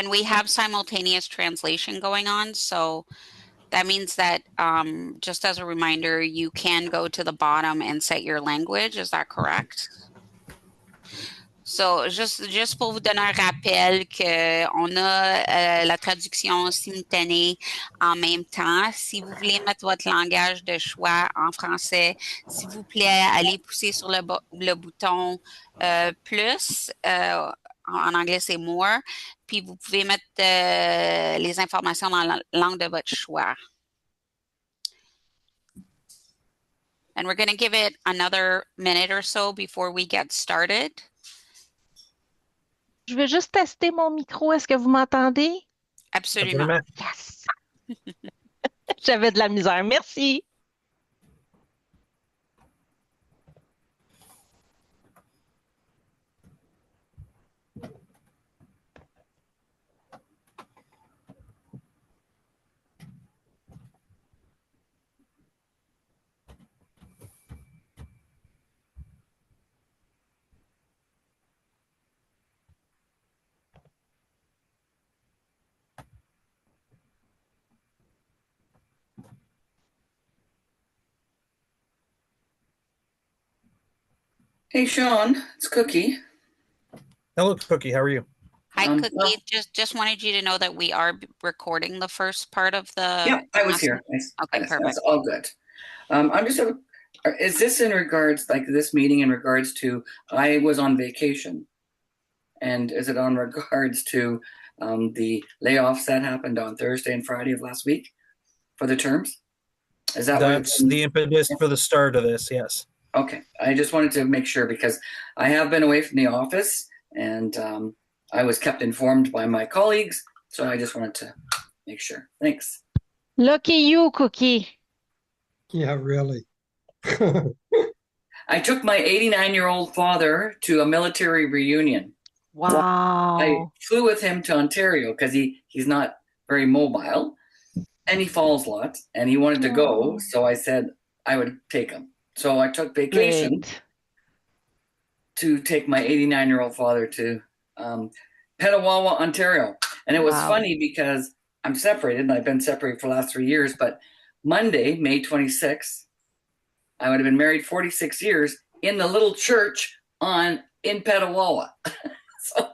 And we have simultaneous translation going on, so that means that just as a reminder, you can go to the bottom and set your language. Is that correct? So, juste pour vous donner un rappel qu'on a la traduction simultanée en même temps. Si vous voulez mettre votre langage de choix en français, s'il vous plaît, allez pousser sur le bouton plus. En anglais, c'est more. Puis vous pouvez mettre les informations dans la langue de votre choix. And we're going to give it another minute or so before we get started. Je vais juste tester mon micro. Est-ce que vous m'entendez? Absolument. Yes! J'avais de la misère. Merci. Hey, Sean, it's Cookie. Hello, Cookie. How are you? Hi, Cookie. Well, just wanted you to know that we are recording the first part of the. Yeah, I was here. Okay, perfect. That's all good. I'm just. Is this in regards, like this meeting, in regards to? I was on vacation, and is it on regards to the layoffs that happened on Thursday and Friday of last week for the terms? Is that that's the impetus for the start of this? Yes. Okay, I just wanted to make sure because I have been away from the office and I was kept informed by my colleagues, so I just wanted to make sure. Thanks. Lucky you, Cookie. Yeah, really. I took my 89-year-old father to a military reunion. Wow. I flew with him to Ontario because he's not very mobile and he falls a lot and he wanted to go, so I said I would take him. So I took vacation to take my 89-year-old father to Petawawa, Ontario. And it was funny because I'm separated and I've been separated for the last 3 years. But Monday, May 26th, I would have been married 46 years in the little church in Petawawa. So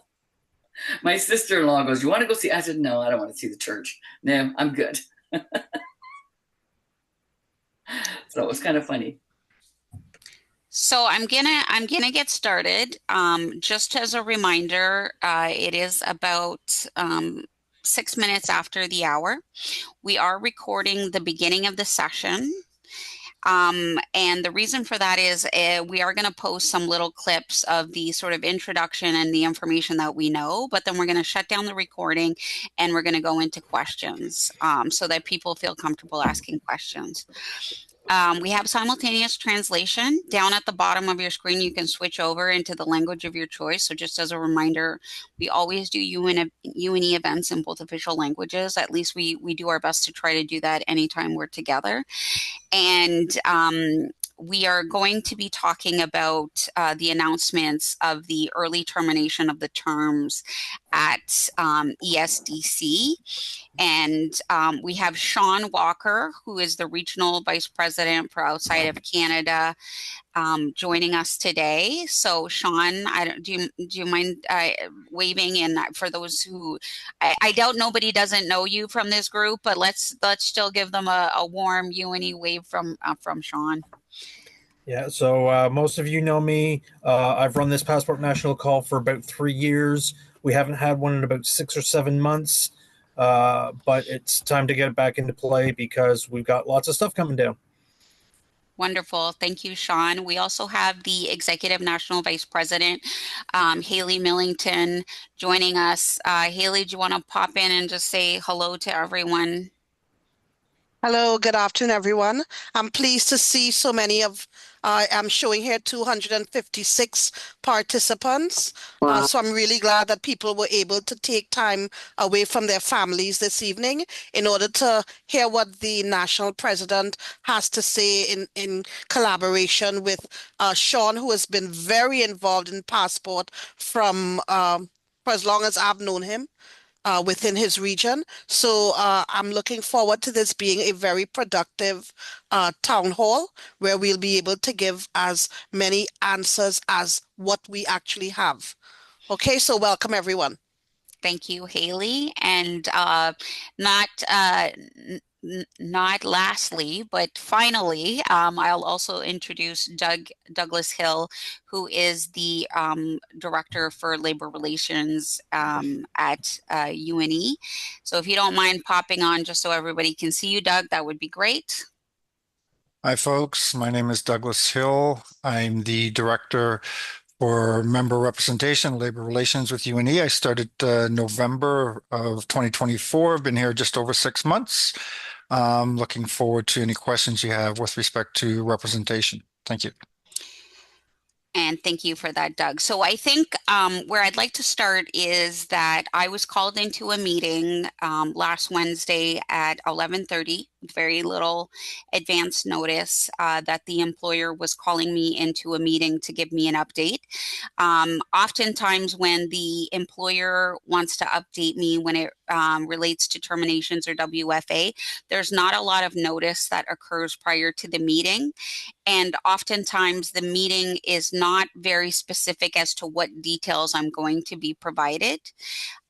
my sister-in-law goes, "You want to go see?" I said, "No, I don't want to see the church. No, I'm good." So it was kind of funny. So I'm gonna get started. Just as a reminder, it is about 6 minutes after the hour. We are recording the beginning of the session. And the reason for that is we are going to post some little clips of the sort of introduction and the information that we know, but then we're going to shut down the recording and we're going to go into questions so that people feel comfortable asking questions. We have simultaneous translation. Down at the bottom of your screen, you can switch over into the language of your choice. So just as a reminder, we always do UNE events in both official languages. At least we do our best to try to do that anytime we're together. And we are going to be talking about the announcements of the early termination of the terms at ESDC. And we have Sean Walker, who is the Regional Vice President for outside of Canada, joining us today. So Sean, do you mind waving? And for those who, I doubt nobody doesn't know you from this group, but let's still give them a warm UNE wave from Sean. Yeah, so most of you know me. I've run this Passport National call for about 3 years. We haven't had one in about 6 or 7 months, but it's time to get it back into play because we've got lots of stuff coming down. Wonderful. Thank you, Sean. We also have the Executive National Vice President, Haley Millington, joining us. Haley, do you want to pop in and just say hello to everyone? Hello, good afternoon, everyone. I'm pleased to see so many of, I'm showing here 256 participants. Wow. So I'm really glad that people were able to take time away from their families this evening in order to hear what the national president has to say in collaboration with Sean, who has been very involved in Passport from for as long as I've known him. within his region. So I'm looking forward to this being a very productive town hall where we'll be able to give as many answers as what we actually have. Okay, so welcome everyone. Thank you, Haley. And not not lastly, but finally, I'll also introduce Douglas Hill, who is the Director for Labor Relations at UNE. So if you don't mind popping on just so everybody can see you, Doug, that would be great. Hi, folks. My name is Douglas Hill. I'm the Director for Member Representation, Labor Relations with UNE. I started November of 2024. I've been here just over 6 months. Looking forward to any questions you have with respect to representation. Thank you. And thank you for that, Doug. So I think where I'd like to start is that I was called into a meeting last Wednesday at 11:30, very little advance notice that the employer was calling me into a meeting to give me an update. Oftentimes when the employer wants to update me when it relates to terminations or WFA, there's not a lot of notice that occurs prior to the meeting. And oftentimes the meeting is not very specific as to what details I'm going to be provided.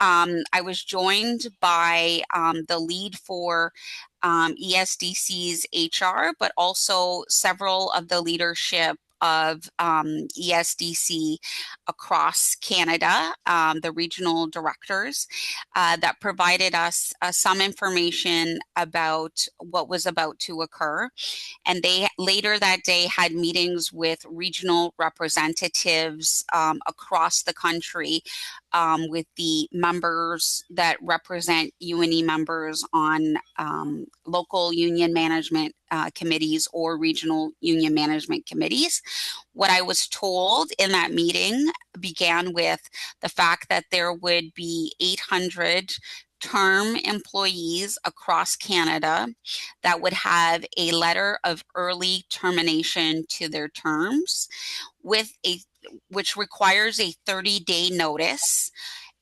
I was joined by the lead for ESDC's HR, but also several of the leadership of ESDC across Canada, the regional directors that provided us some information about what was about to occur. And they later that day had meetings with regional representatives across the country with the members that represent UNE members on local union management committees or regional union management committees. What I was told in that meeting began with the fact that there would be 800 term employees across Canada that would have a letter of early termination to their terms which requires a 30-day notice.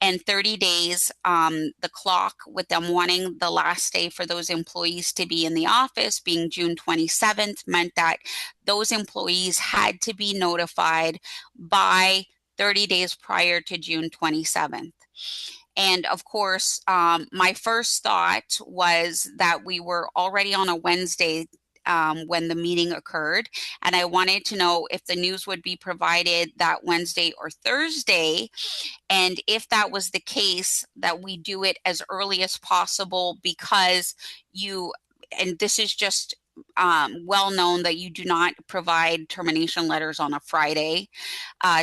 And 30 days, the clock with them wanting the last day for those employees to be in the office being June 27th meant that those employees had to be notified by 30 days prior to June 27th. And of course, my first thought was that we were already on a Wednesday when the meeting occurred. And I wanted to know if the news would be provided that Wednesday or Thursday. And if that was the case, that we do it as early as possible because and this is just well known that you do not provide termination letters on a Friday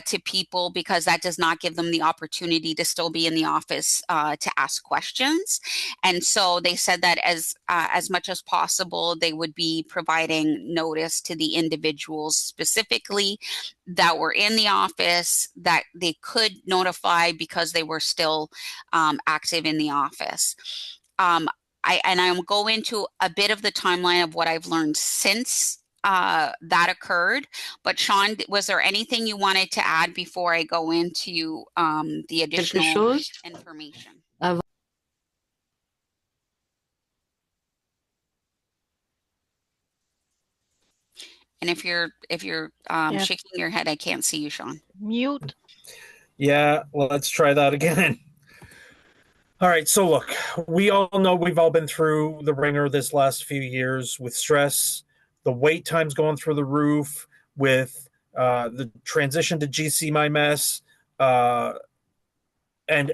to people because that does not give them the opportunity to still be in the office to ask questions. And so they said that as much as possible, they would be providing notice to the individuals specifically that were in the office that they could notify because they were still active in the office. I'll go into a bit of the timeline of what I've learned since that occurred. But Sean, was there anything you wanted to add before I go into the additional information? And if you're shaking your head, I can't see you, Sean. Mute. Yeah, well, let's try that again. All right, so look, we all know we've all been through the ringer this last few years with stress, the wait times going through the roof, with the transition to GC My Mess, and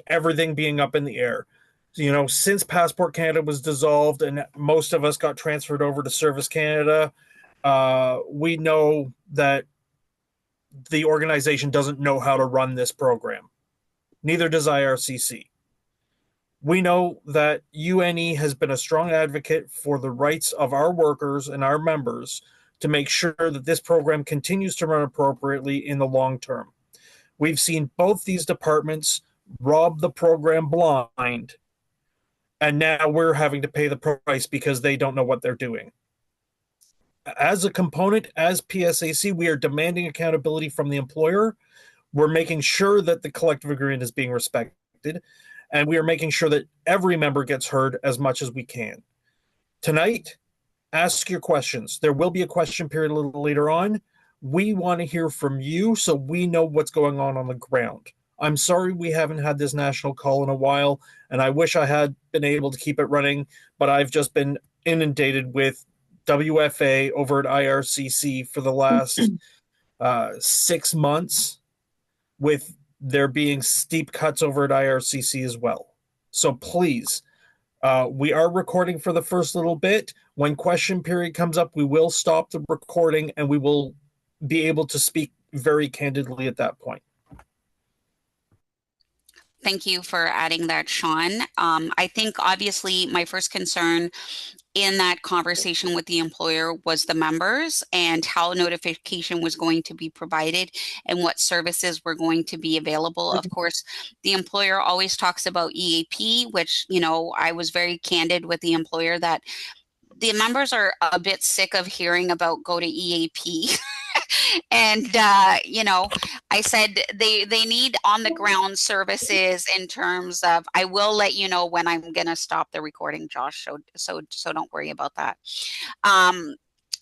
everything being up in the air. You know, since Passport Canada was dissolved and most of us got transferred over to Service Canada, we know that the organization doesn't know how to run this program. Neither does IRCC. We know that UNE has been a strong advocate for the rights of our workers and our members to make sure that this program continues to run appropriately in the long term. We've seen both these departments rob the program blind, and now we're having to pay the price because they don't know what they're doing. As a component, as PSAC, we are demanding accountability from the employer. We're making sure that the collective agreement is being respected. and we are making sure that every member gets heard as much as we can. Tonight, ask your questions. There will be a question period a little later on. We want to hear from you so we know what's going on the ground. I'm sorry we haven't had this national call in a while, and I wish I had been able to keep it running, but I've just been inundated with WFA over at IRCC for the last 6 months, with there being steep cuts over at IRCC as well. So please, we are recording for the first little bit. When question period comes up, we will stop the recording and we will be able to speak very candidly at that point. Thank you for adding that, Sean. I think obviously my first concern in that conversation with the employer was the members and how notification was going to be provided and what services were going to be available. Of course, the employer always talks about EAP, which, you know, I was very candid with the employer that the members are a bit sick of hearing about go to EAP. And you know, I said they need on the ground services in terms of, I will let you know when I'm going to stop the recording, Josh, so don't worry about that.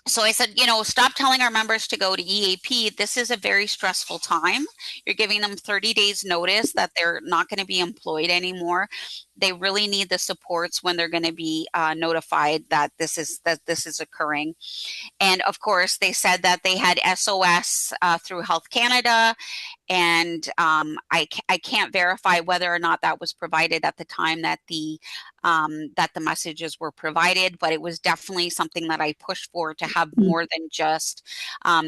So I said, you know, stop telling our members to go to EAP. This is a very stressful time. You're giving them 30 days notice that they're not going to be employed anymore. They really need the supports when they're going to be notified that this is occurring. And of course, they said that they had SOS through Health Canada, and I can't verify whether or not that was provided at the time that the messages were provided, but it was definitely something that I pushed for, to have more than just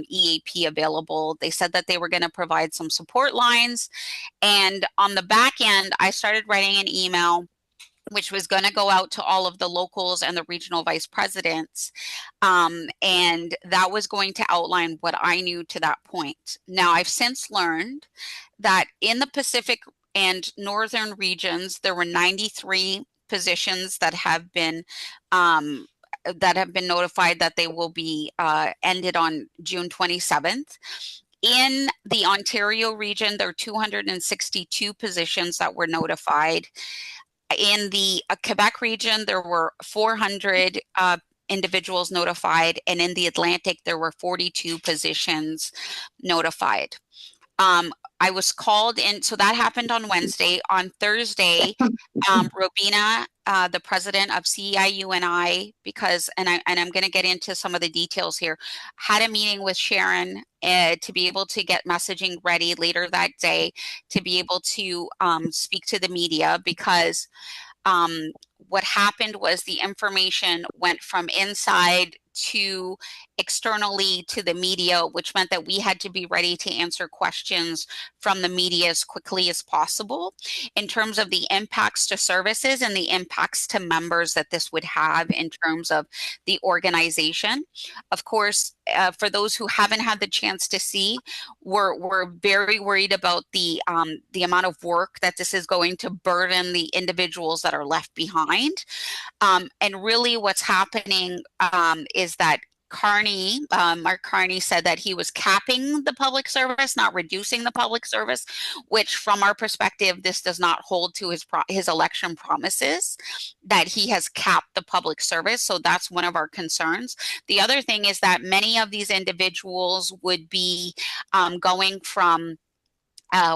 EAP available. They said that they were going to provide some support lines, and on the back end, I started writing an email which was going to go out to all of the locals and the regional vice presidents. And that was going to outline what I knew to that point. Now, I've since learned that in the Pacific and Northern regions, there were 93 positions that have been notified that they will be ended on June 27th. In the Ontario region, there are 262 positions that were notified. In the Quebec region, there were 400 individuals notified, and in the Atlantic, there were 42 positions notified. I was called in, so that happened on Wednesday. On Thursday, Robina, the president of CEI-UNI, and I'm going to get into some of the details here, had a meeting with Sharon to be able to get messaging ready later that day, to be able to speak to the media, because what happened was the information went from inside to externally to the media, which meant that we had to be ready to answer questions from the media as quickly as possible in terms of the impacts to services and the impacts to members that this would have in terms of the organization. Of course, for those who haven't had the chance to see, we're very worried about the amount of work that this is going to burden the individuals that are left behind. And really what's happening is that Mark Carney said that he was capping the public service, not reducing the public service, which from our perspective, this does not hold to his election promises, that he has capped the public service. So that's one of our concerns. The other thing is that many of these individuals would be going from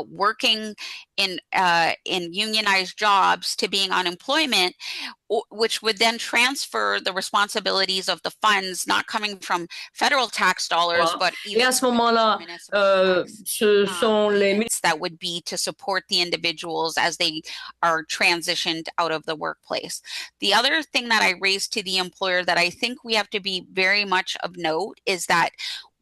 working in unionized jobs to being on unemployment, which would then transfer the responsibilities of the funds not coming from federal tax dollars, but Et à ce moment-là, ce sont les that would be to support the individuals as they are transitioned out of the workplace. The other thing that I raised to the employer that I think we have to be very much of note is that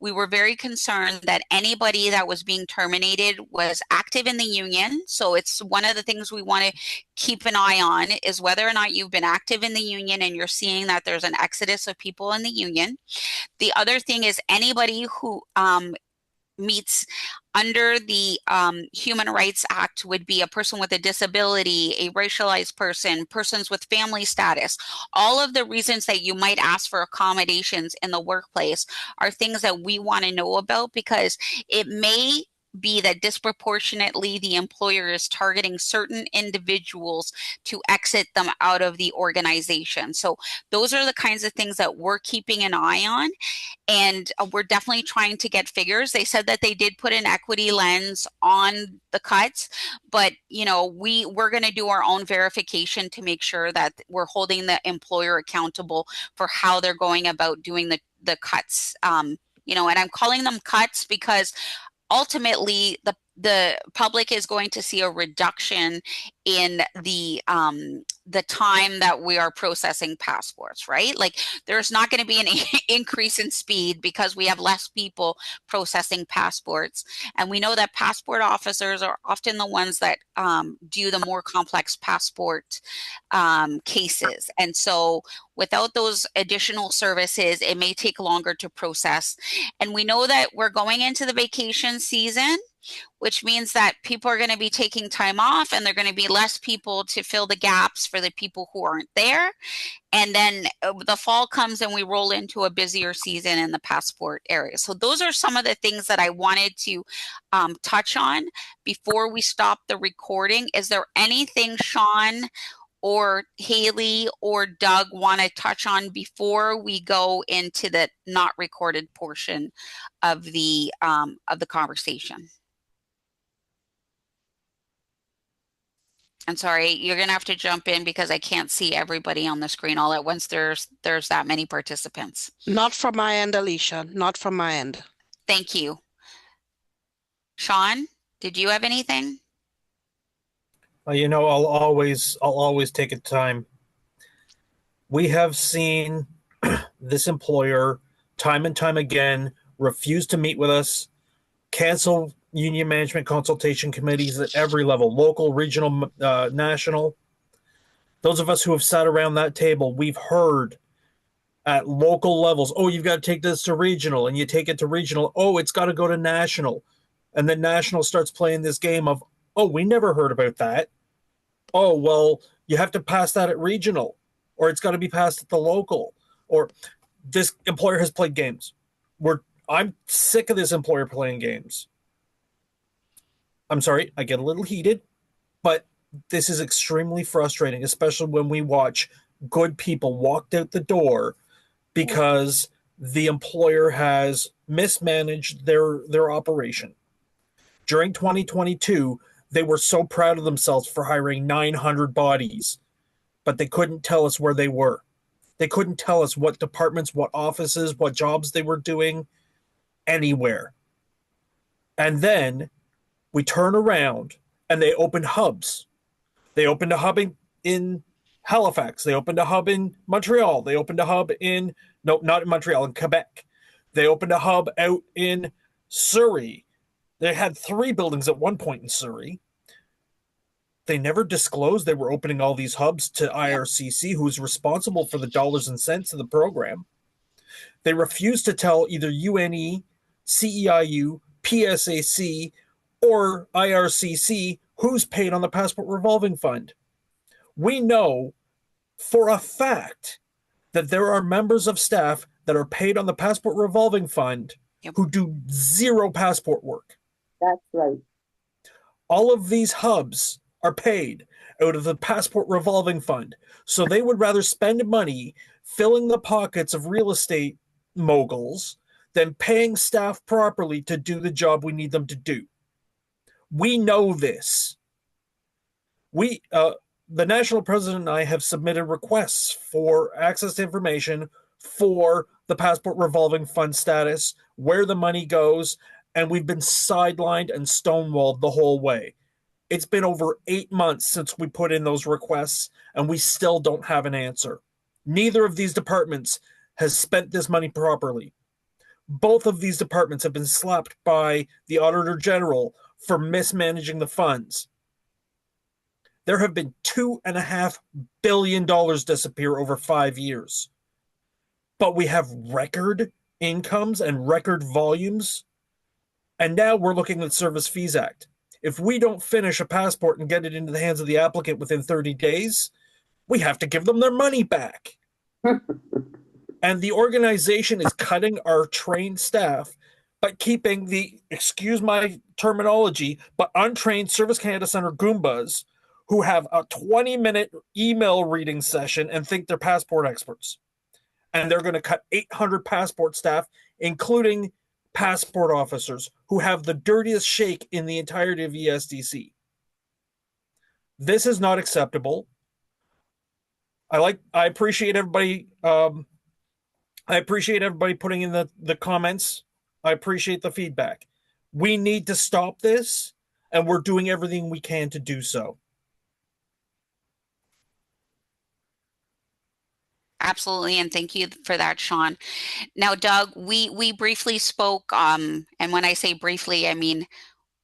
we were very concerned that anybody that was being terminated was active in the union. So it's one of the things we want to keep an eye on, is whether or not you've been active in the union and you're seeing that there's an exodus of people in the union. The other thing is anybody who meets under the Human Rights Act would be a person with a disability, a racialized person, persons with family status. All of the reasons that you might ask for accommodations in the workplace are things that we want to know about, because it may be that disproportionately the employer is targeting certain individuals to exit them out of the organization. So those are the kinds of things that we're keeping an eye on. And we're definitely trying to get figures. They said that they did put an equity lens on the cuts, but we're going to do our own verification to make sure that we're holding the employer accountable for how they're going about doing the cuts. And I'm calling them cuts because ultimately the public is going to see a reduction in the time that we are processing passports, right? Like there's not going to be an increase in speed because we have less people processing passports. And we know that passport officers are often the ones that do the more complex passport cases. And so without those additional services, it may take longer to process. And we know that we're going into the vacation season, which means that people are going to be taking time off and there are going to be less people to fill the gaps for the people who aren't there. And then the fall comes and we roll into a busier season in the passport area. So those are some of the things that I wanted to touch on before we stop the recording. Is there anything, Sean or Haley or Doug, want to touch on before we go into the not recorded portion of the conversation? I'm sorry, you're going to have to jump in because I can't see everybody on the screen all at once. There's that many participants. Not from my end, Alicia. Not from my end. Thank you. Sean, did you have anything? I'll always take a time. We have seen this employer time and time again refuse to meet with us, cancel union management consultation committees at every level, local, regional, national. Those of us who have sat around that table, we've heard at local levels, oh, you've got to take this to regional, and you take it to regional, oh, it's got to go to national. And then national starts playing this game of, oh, we never heard about that. Oh, well, you have to pass that at regional, or it's got to be passed at the local, or this employer has played games. I'm sick of this employer playing games. I'm sorry, I get a little heated, but this is extremely frustrating, especially when we watch good people walked out the door because the employer has mismanaged their operation. During 2022, they were so proud of themselves for hiring 900 bodies, but they couldn't tell us where they were. They couldn't tell us what departments, what offices, what jobs they were doing anywhere. And then we turn around and they open hubs. They opened a hub in Halifax. They opened a hub in Montreal. They opened a hub not in Montreal, in Quebec. They opened a hub out in Surrey. They had 3 buildings at one point in Surrey. They never disclosed they were opening all these hubs to IRCC, who's responsible for the dollars and cents of the program. They refused to tell either UNE, CEIU, PSAC, or IRCC who's paid on the Passport Revolving Fund. We know for a fact that there are members of staff that are paid on the Passport Revolving Fund who do zero passport work. That's right. All of these hubs are paid out of the Passport Revolving Fund. So they would rather spend money filling the pockets of real estate moguls than paying staff properly to do the job we need them to do. We know this. The national president and I have submitted requests for access to information for the Passport Revolving Fund status, where the money goes, and we've been sidelined and stonewalled the whole way. It's been over 8 months since we put in those requests, and we still don't have an answer. Neither of these departments has spent this money properly. Both of these departments have been slapped by the Auditor General for mismanaging the funds. There have been $2.5 billion disappear over 5 years. But we have record incomes and record volumes. And now we're looking at the Service Fees Act. If we don't finish a passport and get it into the hands of the applicant within 30 days, we have to give them their money back. And the organization is cutting our trained staff but keeping the, excuse my terminology, but untrained Service Canada Center Goombas who have a 20-minute email reading session and think they're passport experts. And they're going to cut 800 passport staff, including passport officers who have the dirtiest shake in the entirety of ESDC. This is not acceptable. I appreciate everybody. I appreciate everybody putting in the comments. I appreciate the feedback. We need to stop this, and we're doing everything we can to do so. Absolutely, and thank you for that, Sean. Now, Doug, we briefly spoke, and when I say briefly, I mean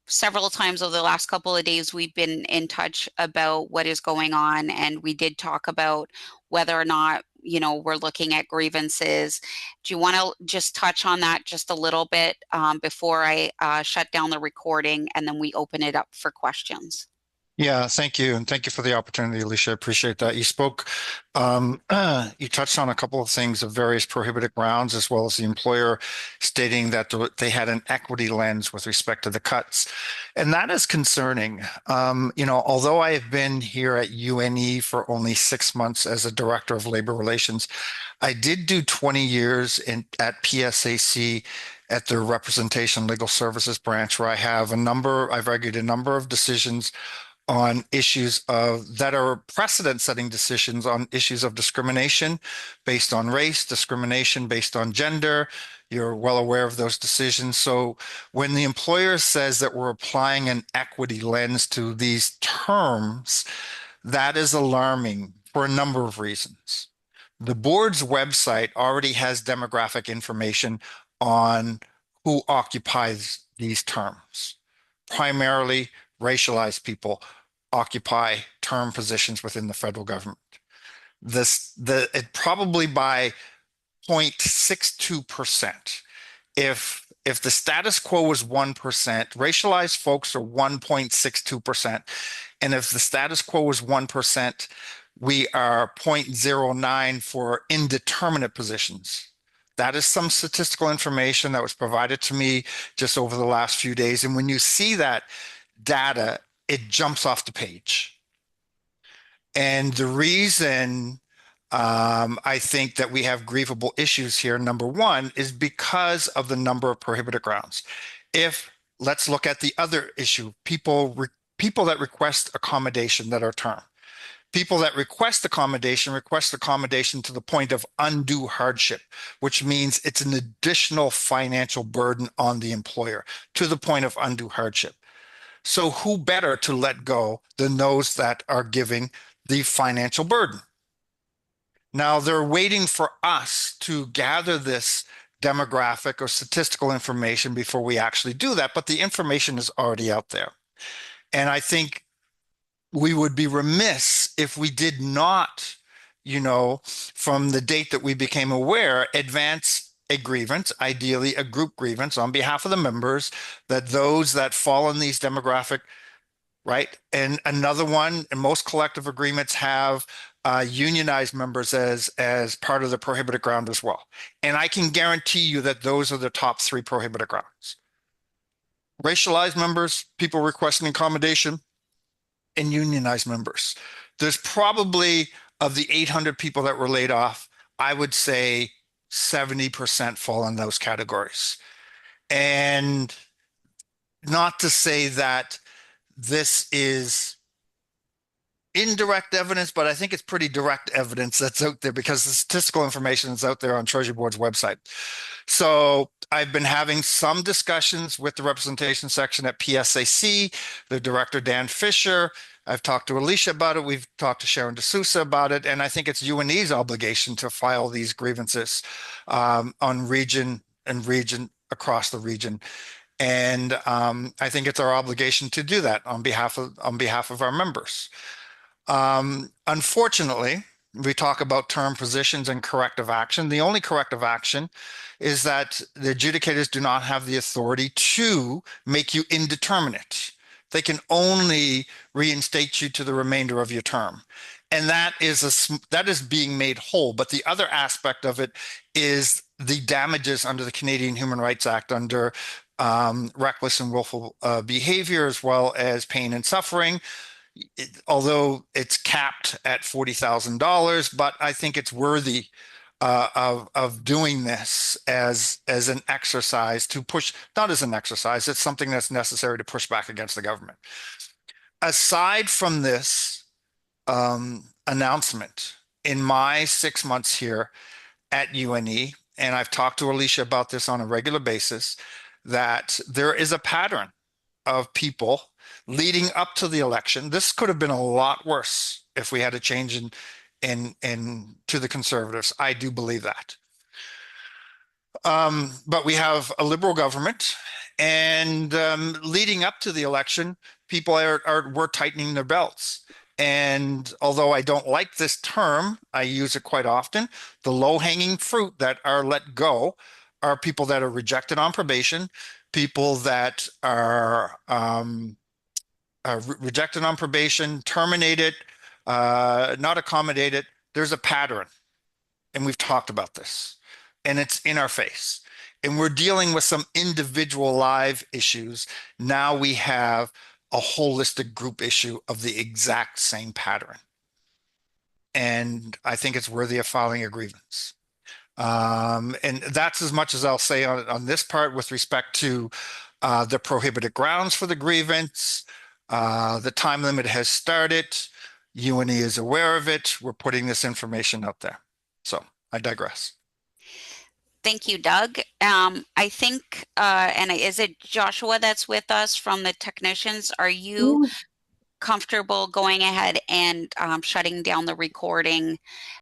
several times over the last couple of days, we've been in touch about what is going on, and we did talk about whether or not, we're looking at grievances. Do you want to just touch on that just a little bit before I shut down the recording, and then we open it up for questions? Yeah, thank you. And thank you for the opportunity, Alicia. I appreciate that. You spoke, you touched on a couple of things of various prohibited grounds, as well as the employer stating that they had an equity lens with respect to the cuts. And that is concerning. Although I have been here at UNE for only 6 months as a director of labor relations, I did do 20 years at PSAC at the Representation Legal Services branch, where I've argued a number of decisions on issues that are precedent-setting decisions on issues of discrimination based on race, discrimination based on gender. You're well aware of those decisions. So when the employer says that we're applying an equity lens to these terms, that is alarming for a number of reasons. The board's website already has demographic information on who occupies these terms. Primarily racialized people occupy term positions within the federal government. It probably by 0.62%. If the status quo was 1%, racialized folks are 1.62%. And if the status quo was 1%, we are 0.09 for indeterminate positions. That is some statistical information that was provided to me just over the last few days. And when you see that data, it jumps off the page. And the reason I think that we have grievable issues here, number one, is because of the number of prohibited grounds. Let's look at the other issue, people that request accommodation that are term. People that request accommodation to the point of undue hardship, which means it's an additional financial burden on the employer to the point of undue hardship. So who better to let go than those that are giving the financial burden? Now they're waiting for us to gather this demographic or statistical information before we actually do that, but the information is already out there. And I think we would be remiss if we did not, from the date that we became aware, advance a grievance, ideally a group grievance on behalf of the members, that those that fall in these demographic, right? And another one, and most collective agreements have unionized members as part of the prohibited ground as well. And I can guarantee you that those are the top 3 prohibited grounds. Racialized members, people requesting accommodation, and unionized members. There's probably, of the 800 people that were laid off, I would say 70% fall in those categories. And not to say that this is indirect evidence, but I think it's pretty direct evidence that's out there because the statistical information is out there on Treasury Board's website. So I've been having some discussions with the representation section at PSAC, the director, Dan Fisher. I've talked to Alicia about it. We've talked to Sharon DeSouza about it. And I think it's UNE's obligation to file these grievances on region across the region. And I think it's our obligation to do that on behalf of our members. Unfortunately, we talk about term positions and corrective action. The only corrective action is that the adjudicators do not have the authority to make you indeterminate. They can only reinstate you to the remainder of your term. And that is being made whole. But the other aspect of it is the damages under the Canadian Human Rights Act, under reckless and willful behavior, as well as pain and suffering. Although it's capped at $40,000, but I think it's worthy of doing this as an exercise to push, not as an exercise, it's something that's necessary to push back against the government. Aside from this announcement, in my 6 months here at UNE, and I've talked to Alicia about this on a regular basis, that there is a pattern of people leading up to the election. This could have been a lot worse if we had a change in to the Conservatives. I do believe that. But we have a Liberal government, and leading up to the election, people were tightening their belts. And although I don't like this term, I use it quite often. The low-hanging fruit that are let go are people that are rejected on probation, people that are rejected on probation, terminated, not accommodated. There's a pattern, and we've talked about this, and it's in our face. And we're dealing with some individual live issues. Now we have a holistic group issue of the exact same pattern. And I think it's worthy of filing a grievance. And that's as much as I'll say on this part with respect to the prohibited grounds for the grievance. The time limit has started. UNE is aware of it. We're putting this information out there. So I digress. Thank you, Doug. I think, and is it Joshua that's with us from the technicians? Are you comfortable going ahead and shutting down the recording